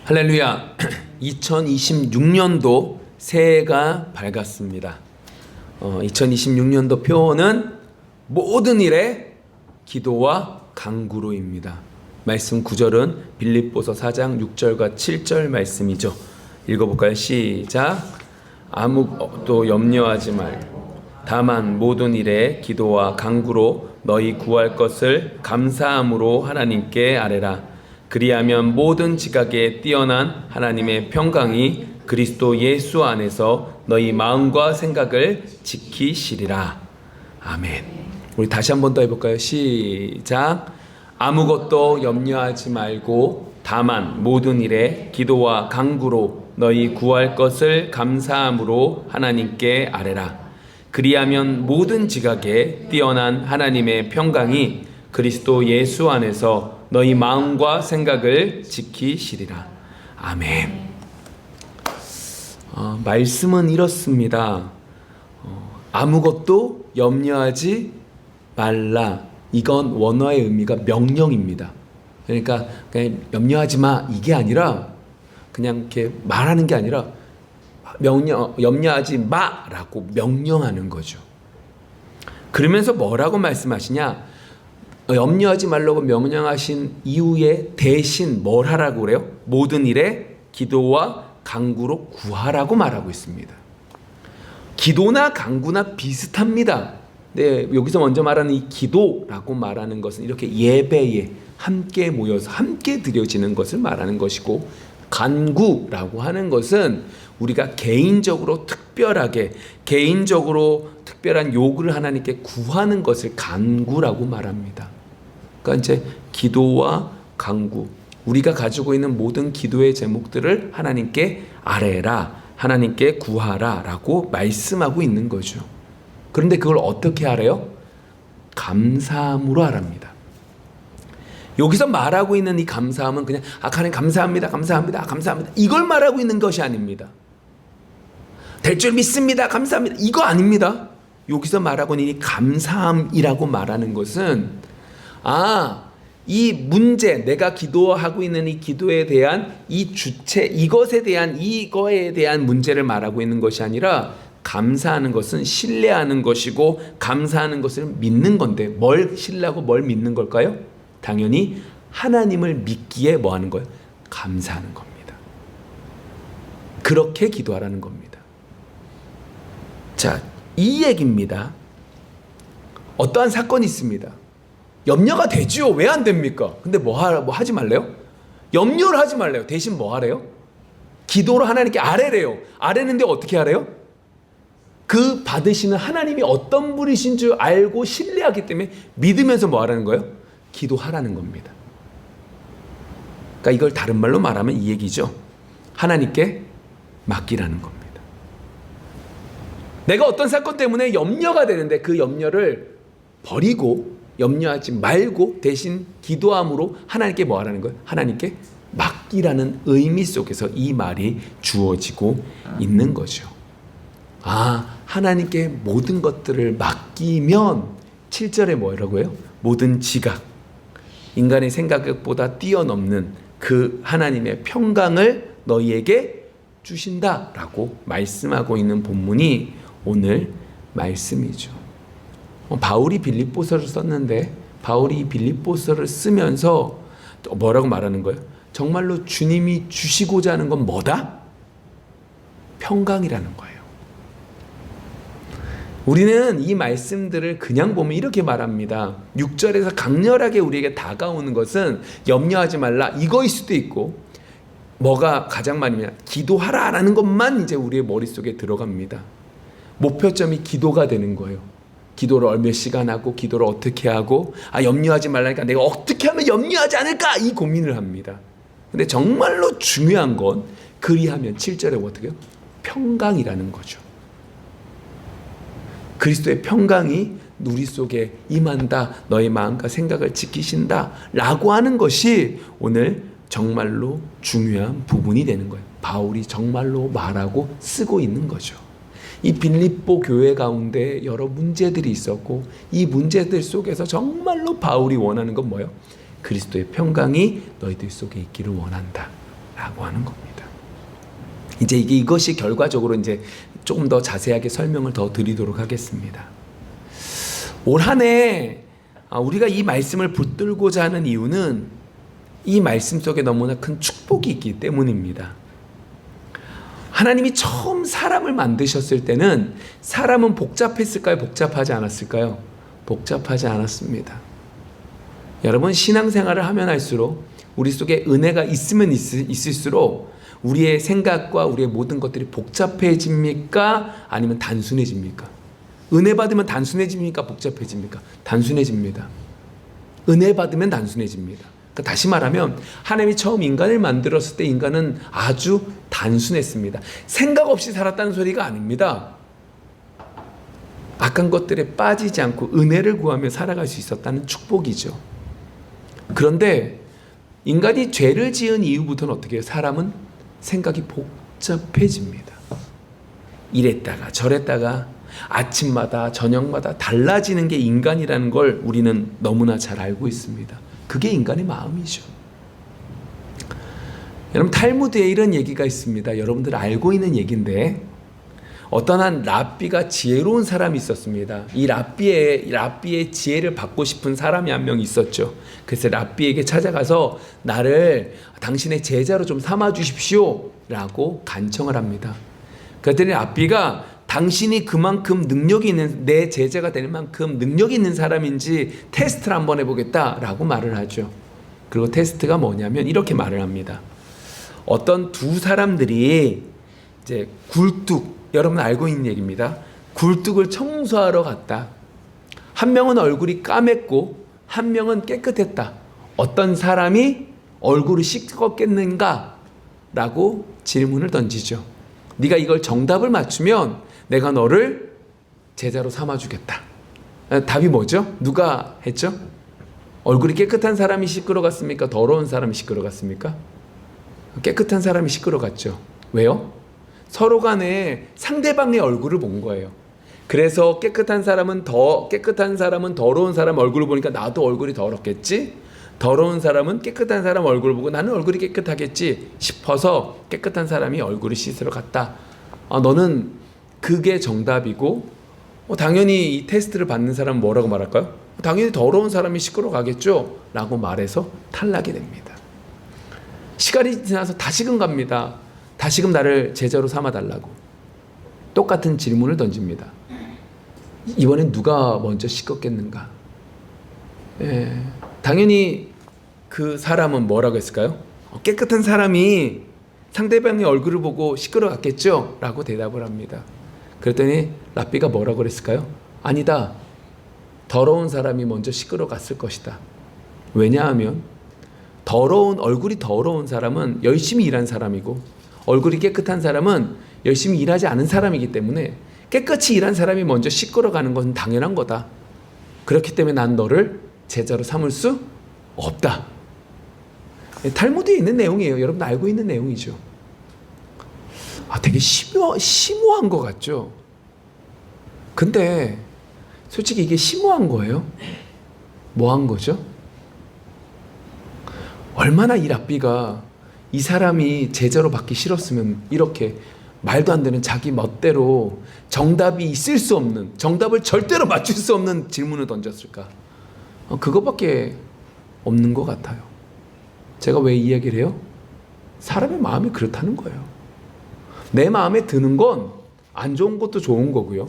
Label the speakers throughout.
Speaker 1: 할렐루야. 2026년도 새해가 밝았습니다. 2026년도 표어는 모든 일에 기도와 간구로입니다. 말씀 구절은 빌립보서 4장 6절과 7절 말씀이죠. 읽어볼까요? 시작. 아무것도 염려하지 말고 다만 모든 일에 기도와 간구로 너희 구할 것을 감사함으로 하나님께 아뢰라. 그리하면 모든 지각에 뛰어난 하나님의 평강이 그리스도 예수 안에서 너희 마음과 생각을 지키시리라. 아멘. 우리 다시 한 번 더 해볼까요? 시작. 아무것도 염려하지 말고 다만 모든 일에 기도와 간구로 너희 구할 것을 감사함으로 하나님께 아뢰라. 그리하면 모든 지각에 뛰어난 하나님의 평강이 그리스도 예수 안에서 너희 마음과 생각을 지키시리라. 아멘. 말씀은 이렇습니다. 아무것도 염려하지 말라. 이건 원어의 의미가 명령입니다. 그러니까 그냥 염려하지 마 이게 아니라 그냥 이렇게 말하는 게 아니라 염려하지 마라고 명령하는 거죠. 그러면서 뭐라고 말씀하시냐? 염려하지 말라고 명령하신 이후에 대신 뭘 하라고 그래요? 모든 일에 기도와 간구로 구하라고 말하고 있습니다. 기도나 간구나 비슷합니다. 네, 여기서 먼저 말하는 이 기도라고 말하는 것은 이렇게 예배에 함께 모여서 함께 드려지는 것을 말하는 것이고, 간구라고 하는 것은 우리가 개인적으로 특별한 요구를 하나님께 구하는 것을 간구라고 말합니다. 그러니까 이제 기도와 간구, 우리가 가지고 있는 모든 기도의 제목들을 하나님께 아뢰라, 하나님께 구하라 라고 말씀하고 있는 거죠. 그런데 그걸 어떻게 하래요? 감사함으로 하랍니다. 여기서 말하고 있는 이 감사함은 그냥 하나님 감사합니다, 감사합니다, 감사합니다 이걸 말하고 있는 것이 아닙니다. 될 줄 믿습니다, 감사합니다 이거 아닙니다. 여기서 말하고 있는 이 감사함이라고 말하는 것은 이 문제, 내가 기도하고 있는 이 기도에 대한 이 주체, 이거에 대한 문제를 말하고 있는 것이 아니라, 감사하는 것은 신뢰하는 것이고 감사하는 것을 믿는 건데, 뭘 신뢰하고 뭘 믿는 걸까요? 당연히 하나님을 믿기에 뭐 하는 거예요? 감사하는 겁니다. 그렇게 기도하라는 겁니다. 자, 이 얘기입니다. 어떠한 사건이 있습니다. 염려가 되지요. 왜 안 됩니까? 근데 뭐 하지 말래요? 염려를 하지 말래요. 대신 뭐 하래요? 기도로 하나님께 아뢰래요. 아뢰는데 어떻게 하래요? 그 받으시는 하나님이 어떤 분이신 줄 알고 신뢰하기 때문에 믿으면서 뭐 하라는 거예요? 기도하라는 겁니다. 그러니까 이걸 다른 말로 말하면 이 얘기죠. 하나님께 맡기라는 겁니다. 내가 어떤 사건 때문에 염려가 되는데 그 염려를 버리고 염려하지 말고 대신 기도함으로 하나님께 뭐 하라는 거예요? 하나님께 맡기라는 의미 속에서 이 말이 주어지고 있는 거죠. 하나님께 모든 것들을 맡기면 7절에 뭐라고 해요? 모든 지각, 인간의 생각보다 뛰어넘는 그 하나님의 평강을 너희에게 주신다라고 말씀하고 있는 본문이 오늘 말씀이죠. 바울이 빌립보서를 썼는데, 바울이 빌립보서를 쓰면서 또 뭐라고 말하는 거예요? 정말로 주님이 주시고자 하는 건 뭐다? 평강이라는 거예요. 우리는 이 말씀들을 그냥 보면 이렇게 말합니다. 6절에서 강렬하게 우리에게 다가오는 것은 염려하지 말라 이거일 수도 있고, 뭐가 가장 많으냐, 기도하라라는 것만 이제 우리의 머릿속에 들어갑니다. 목표점이 기도가 되는 거예요. 기도를 몇 시간 하고, 기도를 어떻게 하고, 염려하지 말라니까 내가 어떻게 하면 염려하지 않을까 이 고민을 합니다. 근데 정말로 중요한 건 그리하면 7절에 어떻게 해요? 평강이라는 거죠. 그리스도의 평강이 우리 속에 임한다, 너의 마음과 생각을 지키신다 라고 하는 것이 오늘 정말로 중요한 부분이 되는 거예요. 바울이 정말로 말하고 쓰고 있는 거죠. 이 빌립보 교회 가운데 여러 문제들이 있었고, 이 문제들 속에서 정말로 바울이 원하는 건 뭐예요? 그리스도의 평강이 너희들 속에 있기를 원한다. 라고 하는 겁니다. 이제 이것이 결과적으로 이제 조금 더 자세하게 설명을 더 드리도록 하겠습니다. 올 한 해 우리가 이 말씀을 붙들고자 하는 이유는 이 말씀 속에 너무나 큰 축복이 있기 때문입니다. 하나님이 처음 사람을 만드셨을 때는 사람은 복잡했을까요? 복잡하지 않았을까요? 복잡하지 않았습니다. 여러분, 신앙생활을 하면 할수록 우리 속에 은혜가 있으면 있을수록 우리의 생각과 우리의 모든 것들이 복잡해집니까? 아니면 단순해집니까? 은혜 받으면 단순해집니까? 복잡해집니까? 단순해집니다. 은혜 받으면 단순해집니다. 그러니까 다시 말하면 하나님이 처음 인간을 만들었을 때 인간은 아주 단순했습니다. 생각 없이 살았다는 소리가 아닙니다. 악한 것들에 빠지지 않고 은혜를 구하며 살아갈 수 있었다는 축복이죠. 그런데 인간이 죄를 지은 이후부터는 어떻게 해요? 사람은 생각이 복잡해집니다. 이랬다가 저랬다가 아침마다 저녁마다 달라지는 게 인간이라는 걸 우리는 너무나 잘 알고 있습니다. 그게 인간의 마음이죠. 여러분, 탈무드에 이런 얘기가 있습니다. 여러분들 알고 있는 얘기인데 어떤 한 랍비가 지혜로운 사람이 있었습니다. 이 랍비의 지혜를 받고 싶은 사람이 한 명 있었죠. 그래서 랍비에게 찾아가서 나를 당신의 제자로 좀 삼아 주십시오 라고 간청을 합니다. 그랬더니 랍비가 당신이 그만큼 능력이 있는, 내 제자가 될 만큼 능력이 있는 사람인지 테스트를 한번 해보겠다라고 말을 하죠. 그리고 테스트가 뭐냐면 이렇게 말을 합니다. 어떤 두 사람들이 이제 여러분 알고 있는 얘기입니다. 굴뚝을 청소하러 갔다. 한 명은 얼굴이 까맸고 한 명은 깨끗했다. 어떤 사람이 얼굴을 씻었겠는가? 라고 질문을 던지죠. 네가 이걸 정답을 맞추면 내가 너를 제자로 삼아주겠다. 답이 뭐죠? 누가 했죠? 얼굴이 깨끗한 사람이 시끄러 갔습니까? 더러운 사람이 시끄러 갔습니까? 깨끗한 사람이 시끄러 갔죠. 왜요? 서로 간에 상대방의 얼굴을 본 거예요. 그래서 깨끗한 사람은 더러운 사람 얼굴을 보니까 나도 얼굴이 더럽겠지? 더러운 사람은 깨끗한 사람 얼굴을 보고 나는 얼굴이 깨끗하겠지 싶어서 깨끗한 사람이 얼굴을 씻으러 갔다. 너는 그게 정답이고 당연히 이 테스트를 받는 사람은 뭐라고 말할까요? 당연히 더러운 사람이 시끄러 가겠죠? 라고 말해서 탈락이 됩니다. 시간이 지나서 다시금 갑니다. 다시금 나를 제자로 삼아달라고 똑같은 질문을 던집니다. 이번엔 누가 먼저 씻었겠는가? 당연히 그 사람은 뭐라고 했을까요? 깨끗한 사람이 상대방의 얼굴을 보고 시끄러 갔겠죠? 라고 대답을 합니다. 그랬더니 랍비가 뭐라고 그랬을까요? 아니다. 더러운 사람이 먼저 시끄러 갔을 것이다. 왜냐하면 얼굴이 더러운 사람은 열심히 일한 사람이고 얼굴이 깨끗한 사람은 열심히 일하지 않은 사람이기 때문에 깨끗이 일한 사람이 먼저 시끄러 가는 것은 당연한 거다. 그렇기 때문에 난 너를 제자로 삼을 수 없다. 탈무드에 있는 내용이에요. 여러분 알고 있는 내용이죠. 되게 심오한 것 같죠? 근데 솔직히 이게 심오한 거예요? 뭐 한 거죠? 얼마나 이 랍비가 이 사람이 제자로 받기 싫었으면 이렇게 말도 안 되는 자기 멋대로 정답이 있을 수 없는, 정답을 절대로 맞출 수 없는 질문을 던졌을까? 그것밖에 없는 것 같아요. 제가 왜 이 얘기를 해요? 사람의 마음이 그렇다는 거예요. 내 마음에 드는 건 안 좋은 것도 좋은 거고요.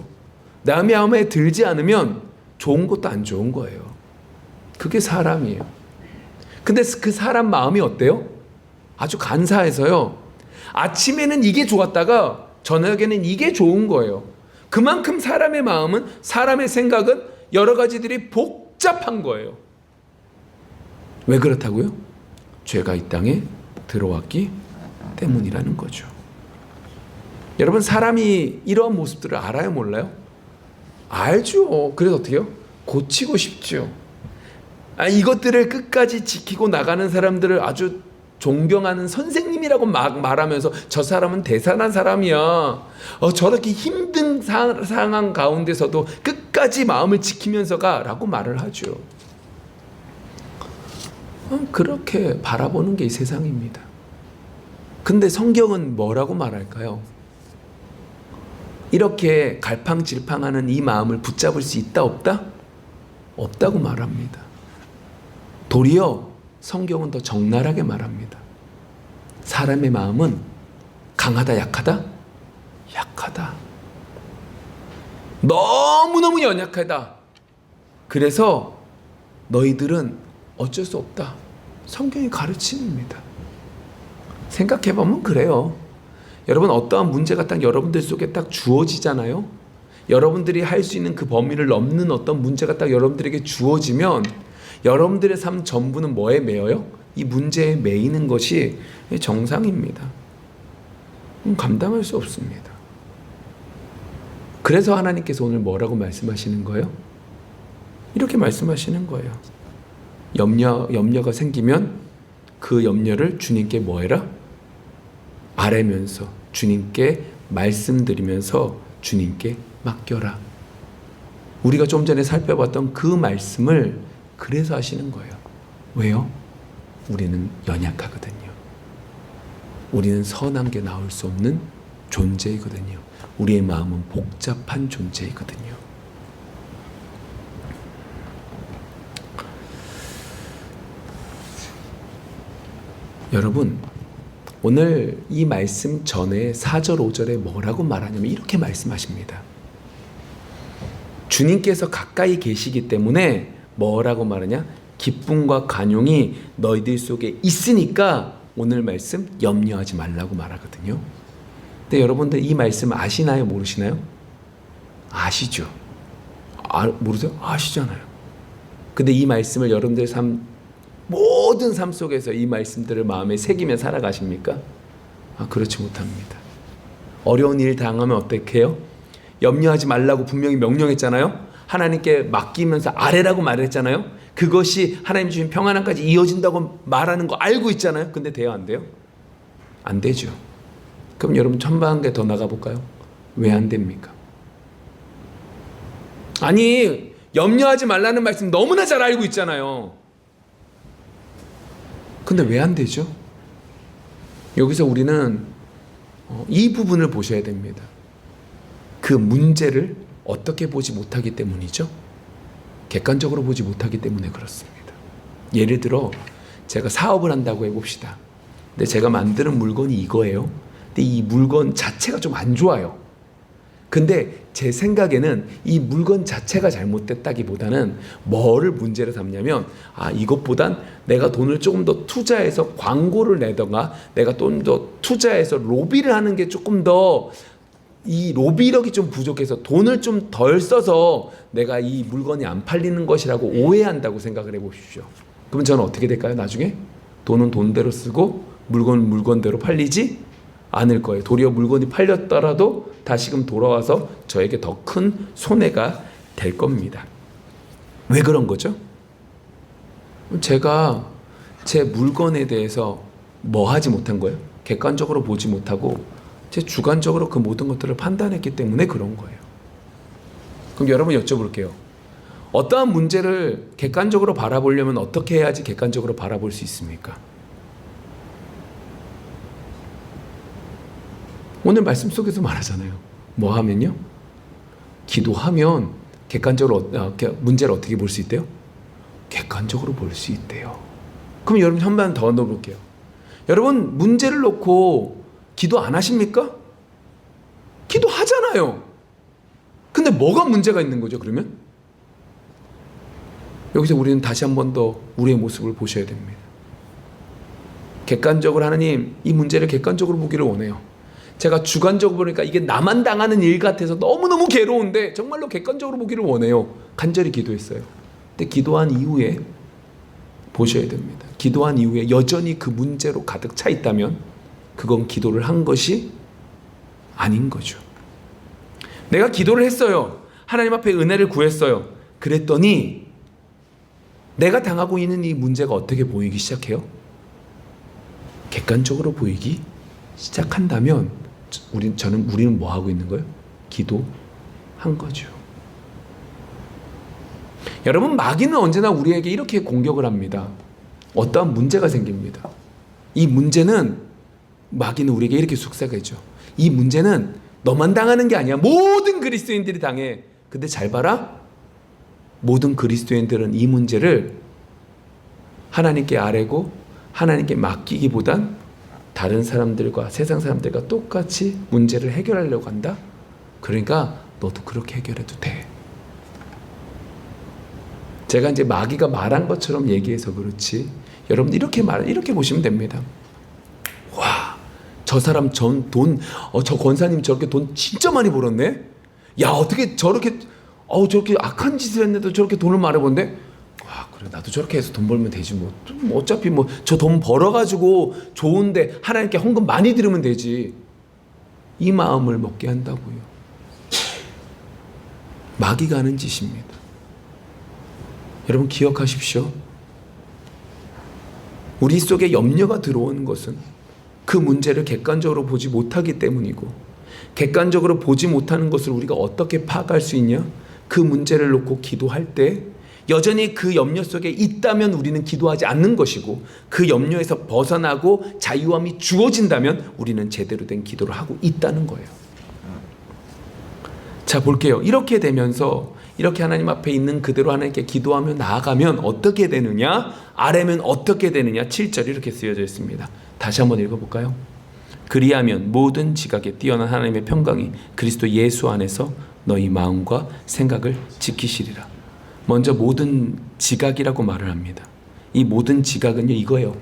Speaker 1: 내 마음에 들지 않으면 좋은 것도 안 좋은 거예요. 그게 사람이에요. 근데 그 사람 마음이 어때요? 아주 간사해서요. 아침에는 이게 좋았다가 저녁에는 이게 좋은 거예요. 그만큼 사람의 마음은, 사람의 생각은 여러 가지들이 복잡한 거예요. 왜 그렇다고요? 죄가 이 땅에 들어왔기 때문이라는 거죠. 여러분, 사람이 이러한 모습들을 알아요, 몰라요? 알죠. 그래서 어떻게 해요? 고치고 싶죠. 이것들을 끝까지 지키고 나가는 사람들을 아주 존경하는 선생님이라고 막 말하면서 저 사람은 대단한 사람이야. 저렇게 힘든 상황 가운데서도 끝까지 마음을 지키면서 가라고 말을 하죠. 그렇게 바라보는 게 이 세상입니다. 근데 성경은 뭐라고 말할까요? 이렇게 갈팡질팡하는 이 마음을 붙잡을 수 있다 없다? 없다고 말합니다. 도리어 성경은 더 적나라하게 말합니다. 사람의 마음은 강하다 약하다? 약하다. 너무너무 연약하다. 그래서 너희들은 어쩔 수 없다. 성경이 가르칩니다. 생각해보면 그래요. 여러분, 어떠한 문제가 딱 여러분들 속에 딱 주어지잖아요. 여러분들이 할 수 있는 그 범위를 넘는 어떤 문제가 딱 여러분들에게 주어지면 여러분들의 삶 전부는 뭐에 매여요? 이 문제에 매이는 것이 정상입니다. 감당할 수 없습니다. 그래서 하나님께서 오늘 뭐라고 말씀하시는 거예요? 이렇게 말씀하시는 거예요. 염려가 생기면 그 염려를 주님께 뭐 해라? 아뢰면서 주님께 말씀드리면서 주님께 맡겨라. 우리가 좀 전에 살펴봤던 그 말씀을 그래서 하시는 거예요. 왜요? 우리는 연약하거든요. 우리는 선한 게 나올 수 없는 존재이거든요. 우리의 마음은 복잡한 존재이거든요. 여러분, 오늘 이 말씀 전에 4절 5절에 뭐라고 말하냐면 이렇게 말씀하십니다. 주님께서 가까이 계시기 때문에 뭐라고 말하냐? 기쁨과 간용이 너희들 속에 있으니까 오늘 말씀 염려하지 말라고 말하거든요. 근데 여러분들 이 말씀 아시나요? 모르시나요? 아시죠? 모르세요? 아시잖아요. 근데 이 말씀을 여러분들의 모든 삶 속에서 이 말씀들을 마음에 새기며 살아가십니까? 그렇지 못합니다. 어려운 일 당하면 어떻게 해요? 염려하지 말라고 분명히 명령했잖아요. 하나님께 맡기면서 아뢰라고 말했잖아요. 그것이 하나님 주신 평안함까지 이어진다고 말하는 거 알고 있잖아요. 근데 돼요, 안 돼요? 안 되죠. 그럼 여러분 천만 개 더 나가볼까요? 왜 안 됩니까? 아니, 염려하지 말라는 말씀 너무나 잘 알고 있잖아요. 근데 왜 안 되죠? 여기서 우리는 이 부분을 보셔야 됩니다. 그 문제를 어떻게 보지 못하기 때문이죠? 객관적으로 보지 못하기 때문에 그렇습니다. 예를 들어 제가 사업을 한다고 해봅시다. 근데 제가 만드는 물건이 이거예요. 근데 이 물건 자체가 좀 안 좋아요. 근데 제 생각에는 이 물건 자체가 잘못됐다기보다는 뭐를 문제로 삼냐면 이것보단 내가 돈을 조금 더 투자해서 광고를 내던가 내가 좀 더 투자해서 로비를 하는 게 조금 더 이 로비력이 좀 부족해서 돈을 좀 덜 써서 내가 이 물건이 안 팔리는 것이라고 오해한다고 생각을 해보십시오. 그럼 저는 어떻게 될까요? 나중에 돈은 돈대로 쓰고 물건은 물건대로 팔리지 않을 거예요. 도리어 물건이 팔렸더라도 다시금 돌아와서 저에게 더 큰 손해가 될 겁니다. 왜 그런 거죠? 제가 제 물건에 대해서 뭐 하지 못한 거예요? 객관적으로 보지 못하고 제 주관적으로 그 모든 것들을 판단했기 때문에 그런 거예요. 그럼 여러분 여쭤볼게요. 어떠한 문제를 객관적으로 바라보려면 어떻게 해야지 객관적으로 바라볼 수 있습니까? 오늘 말씀 속에서 말하잖아요. 뭐 하면요? 기도하면 객관적으로 문제를 어떻게 볼 수 있대요? 객관적으로 볼 수 있대요. 그럼 여러분 한 번 더 넣어볼게요. 여러분 문제를 놓고 기도 안 하십니까? 기도하잖아요. 근데 뭐가 문제가 있는 거죠, 그러면? 여기서 우리는 다시 한 번 더 우리의 모습을 보셔야 됩니다. 객관적으로 하나님, 이 문제를 객관적으로 보기를 원해요. 제가 주관적으로 보니까 이게 나만 당하는 일 같아서 너무너무 괴로운데 정말로 객관적으로 보기를 원해요. 간절히 기도했어요. 근데 기도한 이후에 보셔야 됩니다. 기도한 이후에 여전히 그 문제로 가득 차 있다면 그건 기도를 한 것이 아닌 거죠. 내가 기도를 했어요. 하나님 앞에 은혜를 구했어요. 그랬더니 내가 당하고 있는 이 문제가 어떻게 보이기 시작해요? 객관적으로 보이기 시작한다면 우리는 뭐 하고 있는 거예요? 기도한 거죠. 여러분, 마귀는 언제나 우리에게 이렇게 공격을 합니다. 어떠한 문제가 생깁니다. 이 문제는 마귀는 우리에게 이렇게 속삭이죠. 이 문제는 너만 당하는 게 아니야. 모든 그리스도인들이 당해. 근데 잘 봐라. 모든 그리스도인들은 이 문제를 하나님께 아뢰고 하나님께 맡기기보단 다른 사람들과 세상 사람들과 똑같이 문제를 해결하려고 한다. 그러니까 너도 그렇게 해결해도 돼. 제가 이제 마귀가 말한 것처럼 얘기해서 그렇지. 여러분 이렇게 보시면 됩니다. 와, 저 사람 저 권사님 저렇게 돈 진짜 많이 벌었네. 야, 어떻게 저렇게 악한 짓을 했는데도 저렇게 돈을 많이 번데? 와, 그래 나도 저렇게 해서 돈 벌면 되지 뭐. 어차피 뭐 저 돈 벌어가지고 좋은데 하나님께 헌금 많이 드리면 되지. 이 마음을 먹게 한다고요. 마귀가 하는 짓입니다. 여러분 기억하십시오. 우리 속에 염려가 들어오는 것은 그 문제를 객관적으로 보지 못하기 때문이고, 객관적으로 보지 못하는 것을 우리가 어떻게 파악할 수 있냐? 그 문제를 놓고 기도할 때 여전히 그 염려 속에 있다면 우리는 기도하지 않는 것이고, 그 염려에서 벗어나고 자유함이 주어진다면 우리는 제대로 된 기도를 하고 있다는 거예요. 자, 볼게요. 이렇게 되면서 이렇게 하나님 앞에 있는 그대로 하나님께 기도하며 나아가면 어떻게 되느냐? 아뢰면 어떻게 되느냐? 7절 이렇게 쓰여져 있습니다. 다시 한번 읽어볼까요? 그리하면 모든 지각에 뛰어난 하나님의 평강이 그리스도 예수 안에서 너희 마음과 생각을 지키시리라. 먼저 모든 지각이라고 말을 합니다. 이 모든 지각은요, 이거예요.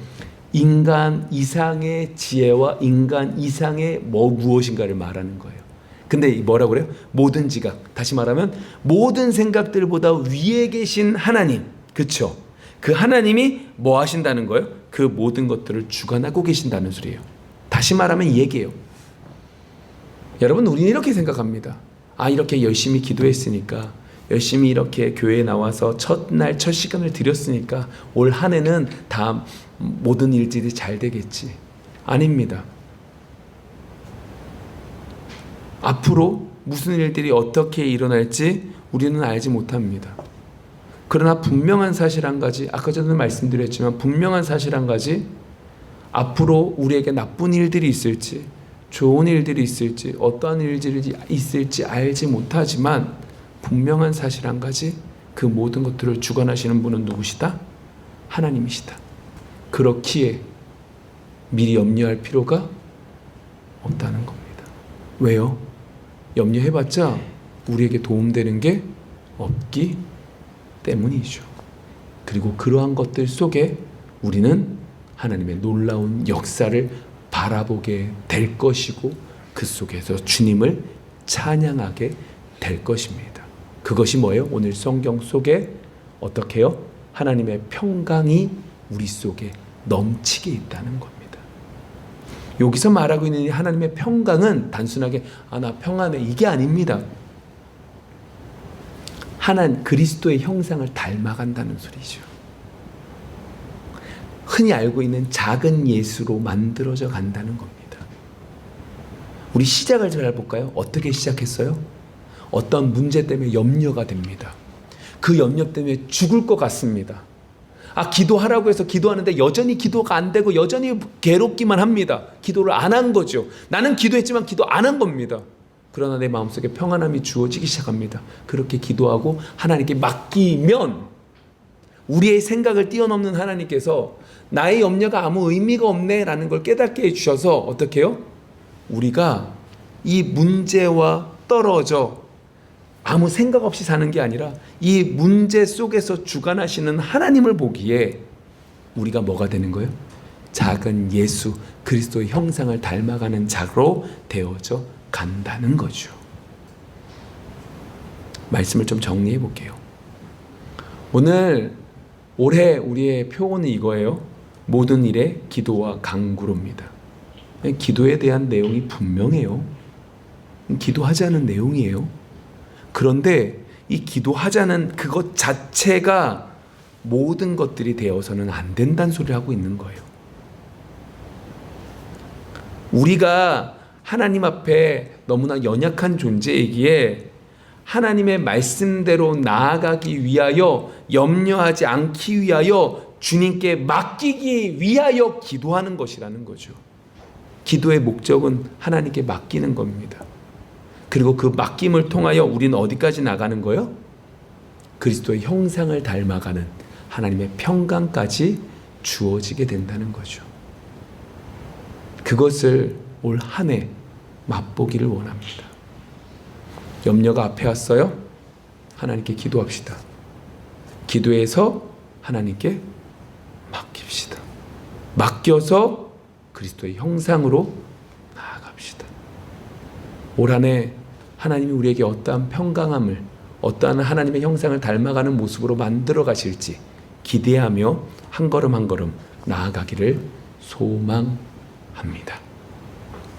Speaker 1: 인간 이상의 지혜와 인간 이상의 무엇인가를 말하는 거예요. 근데 뭐라고 그래요? 모든 지각. 다시 말하면 모든 생각들보다 위에 계신 하나님. 그렇죠? 그 하나님이 뭐 하신다는 거예요? 그 모든 것들을 주관하고 계신다는 소리예요. 다시 말하면 이 얘기예요. 여러분, 우리는 이렇게 생각합니다. 아, 이렇게 열심히 기도했으니까, 열심히 이렇게 교회에 나와서 첫날 첫 시간을 드렸으니까 올 한 해는 다 모든 일들이 잘 되겠지. 아닙니다. 앞으로 무슨 일들이 어떻게 일어날지 우리는 알지 못합니다. 그러나 분명한 사실 한 가지, 아까 전에 말씀드렸지만 분명한 사실 한 가지, 앞으로 우리에게 나쁜 일들이 있을지 좋은 일들이 있을지 어떠한 일들이 있을지 알지 못하지만 분명한 사실 한 가지, 그 모든 것들을 주관하시는 분은 누구시다? 하나님이시다. 그렇기에 미리 염려할 필요가 없다는 겁니다. 왜요? 염려해봤자 우리에게 도움되는 게 없기 때문이죠. 그리고 그러한 것들 속에 우리는 하나님의 놀라운 역사를 바라보게 될 것이고, 그 속에서 주님을 찬양하게 될 것입니다. 그것이 뭐예요? 오늘 성경 속에 어떻게 해요? 하나님의 평강이 우리 속에 넘치게 있다는 겁니다. 여기서 말하고 있는 하나님의 평강은 단순하게 나 평안해 이게 아닙니다. 그리스도의 형상을 닮아간다는 소리죠. 흔히 알고 있는 작은 예수로 만들어져 간다는 겁니다. 우리 시작을 잘 볼까요? 어떻게 시작했어요? 어떤 문제 때문에 염려가 됩니다. 그 염려 때문에 죽을 것 같습니다. 기도하라고 해서 기도하는데 여전히 기도가 안 되고 여전히 괴롭기만 합니다. 기도를 안 한 거죠. 나는 기도했지만 기도 안 한 겁니다. 그러나 내 마음속에 평안함이 주어지기 시작합니다. 그렇게 기도하고 하나님께 맡기면 우리의 생각을 뛰어넘는 하나님께서 나의 염려가 아무 의미가 없네 라는 걸 깨닫게 해주셔서 어떻게 해요? 우리가 이 문제와 떨어져 아무 생각 없이 사는 게 아니라 이 문제 속에서 주관하시는 하나님을 보기에 우리가 뭐가 되는 거예요? 작은 예수 그리스도의 형상을 닮아가는 자로 되어져 간다는 거죠. 말씀을 좀 정리해 볼게요. 올해 우리의 표어는 이거예요. 모든 일에 기도와 간구로입니다. 기도에 대한 내용이 분명해요. 기도하자는 내용이에요. 그런데 이 기도하자는 그것 자체가 모든 것들이 되어서는 안 된다는 소리를 하고 있는 거예요. 우리가 하나님 앞에 너무나 연약한 존재이기에 하나님의 말씀대로 나아가기 위하여, 염려하지 않기 위하여, 주님께 맡기기 위하여 기도하는 것이라는 거죠. 기도의 목적은 하나님께 맡기는 겁니다. 그리고 그 맡김을 통하여 우리는 어디까지 나가는 거요? 그리스도의 형상을 닮아가는 하나님의 평강까지 주어지게 된다는 거죠. 그것을 올 한 해 맛보기를 원합니다. 염려가 앞에 왔어요? 하나님께 기도합시다. 기도해서 하나님께 맡깁시다. 맡겨서 그리스도의 형상으로 나아갑시다. 올 한 해 하나님이 우리에게 어떠한 평강함을, 어떠한 하나님의 형상을 닮아가는 모습으로 만들어 가실지 기대하며 한 걸음 한 걸음 나아가기를 소망합니다.